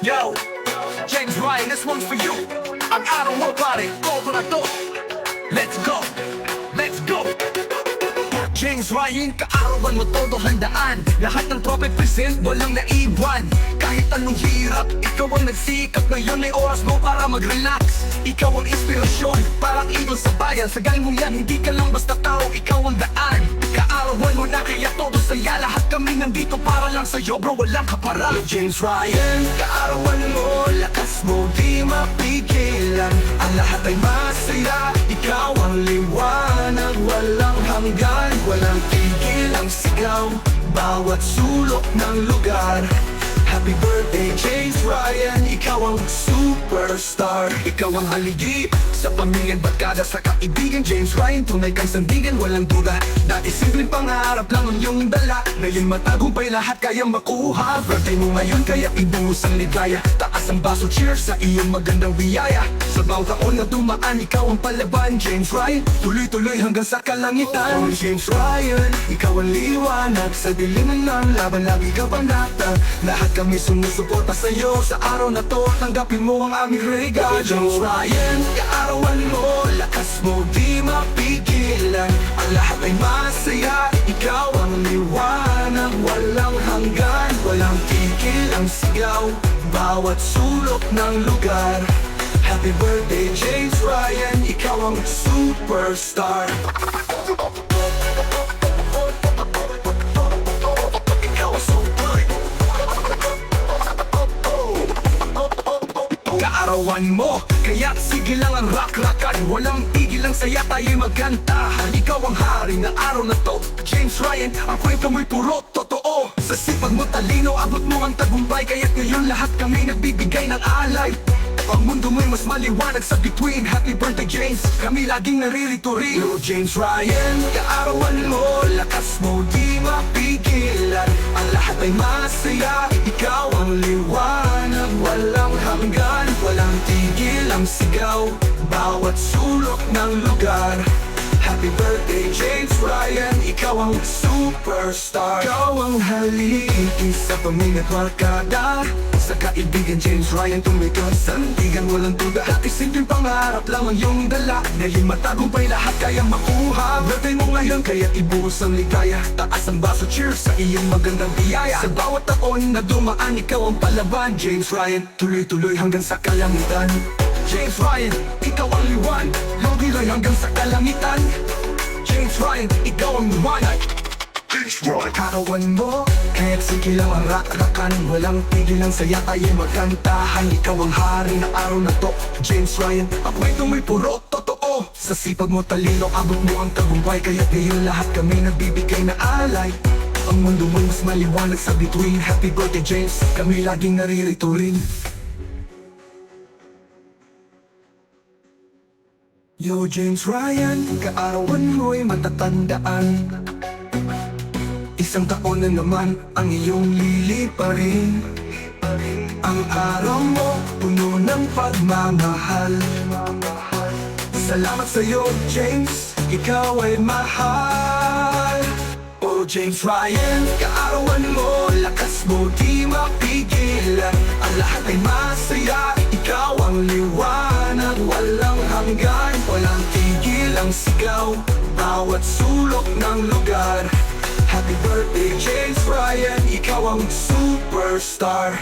Yo, James Ryan, this one's for you. Ang araw mo pare, todo na to. Let's go, let's go. James Ryan, kaarawan mo todo handaan. Lahat ng tropa present, walang naiwan. Kahit anong hirap, ikaw ang nagsikap. Ngayon ay oras mo para mag-relax. Ikaw ang inspirasyon, parang idol sa bayan. Sa galing mo yan, hindi ka lang basta tao, ikaw ang daan. Kaarawan mo na kaya todo saya. Lahat kami nandito para lang sa'yo, bro, walang kaparang. James Ryan, kaarawan mo, lakas mo di mapigilan. Ang lahat ay masaya, ikaw ang liwanag. Walang hanggan, walang tigil ang sigaw. Bawat sulok ng lugar. Happy birthday James Ryan, ikaw ang superstar. Ikaw ang haligi sa pamilya, barkada sa kaibigan. James Ryan, tunay kang sandigan, walang duda. Dati simpleng pangarap lang ang iyong dala. Ngayon matagumpay lahat kayang makuha. Birthday mo ngayon kaya ibuhos ang ligaya. Taas ang baso, cheers sa iyong magandang biyaya. Sa bawat taon na dumaan, ikaw ang palaban. James Ryan, tuloy-tuloy hanggang sa kalangitan. Oh, James Ryan, ikaw ang liwanag sa dilim ng laban. Lagi ka panatag, lahat kami sumusuporta sa'yo. Sa araw na to, tanggapin mo ang aming regalo. James Ryan, kaarawan mo, lakas mo di mapigilan. Ang lahat ay masaya, ikaw ang liwanag. Walang hanggan, walang tigil ang sigaw. Bawat sulok ng lugar. Happy birthday James Ryan, ikaw ang superstar. Ikaw ang super. Kaarawan mo, kaya sige lang ang rock-rockan. Walang tigil ang saya, tayo'y magkantahan. Ikaw ang hari na araw na to, James Ryan, ang kwento mo'y puro totoo. Sa sipag mo talino, abot mo ang tagumpay. Kaya't ngayon lahat kami nagbibigay ng alay. Ang mundo mo'y mas maliwanag sa bituin. Happy birthday James, kami laging naririto rin. Yo James Ryan, kaarawan mo, lakas mo di mapigilan. Ang lahat ay masaya, ikaw ang liwanag. Walang hanggan, walang tigil ang sigaw. Bawat sulok ng lugar. Happy birthday James Ryan, ikaw ang superstar. Ikaw ang haligi sa pamilya at barkada. Sa kaibigan James Ryan, tumikot sandigan, walang duda. Dati simpleng pangarap lang ang iyong dala. Ngayon matagumpay lahat kayang makuha. Birthday mo ngayon kaya ibuhos ang ligaya. Taas ang baso, cheers sa iyong magandang biyaya. Sa bawat taon na dumaan, ikaw ang palaban. James Ryan, tuloy-tuloy hanggang sa kalangitan. James Ryan, ikaw ang liwan, logiloy hanggang sa kalangitan. James Ryan, ikaw ang liwanag. James Ryan, kaarawan mo, kaya't sige lang ang rak-rakan. Walang tigil ang saya, tayo'y magkantahan. Ikaw ang hari na araw na to, James Ryan, ang kwento mo'y puro totoo. Sa sipag mo talino, abot mo ang tagumpay. Kaya't ngayon lahat kami nagbibigay na alay. Ang mundo mo'y mas maliwanag sa bituin. Happy birthday James, kami laging naririto rin. Yo James Ryan, kaarawan mo'y matatandaan. Isang taon na naman ang iyong liliparin. Ang araw mo puno ng pagmamahal. Salamat sa'yo James, ikaw ay mahal. Oh James Ryan, kaarawan mo, lakas mo di mapigilan. Ang lahat ay masaya, ikaw ang liwanag. Walang hanggan, walang tigil ang sigaw. Bawat sulok ng lugar. Happy birthday James Ryan, ikaw ang superstar.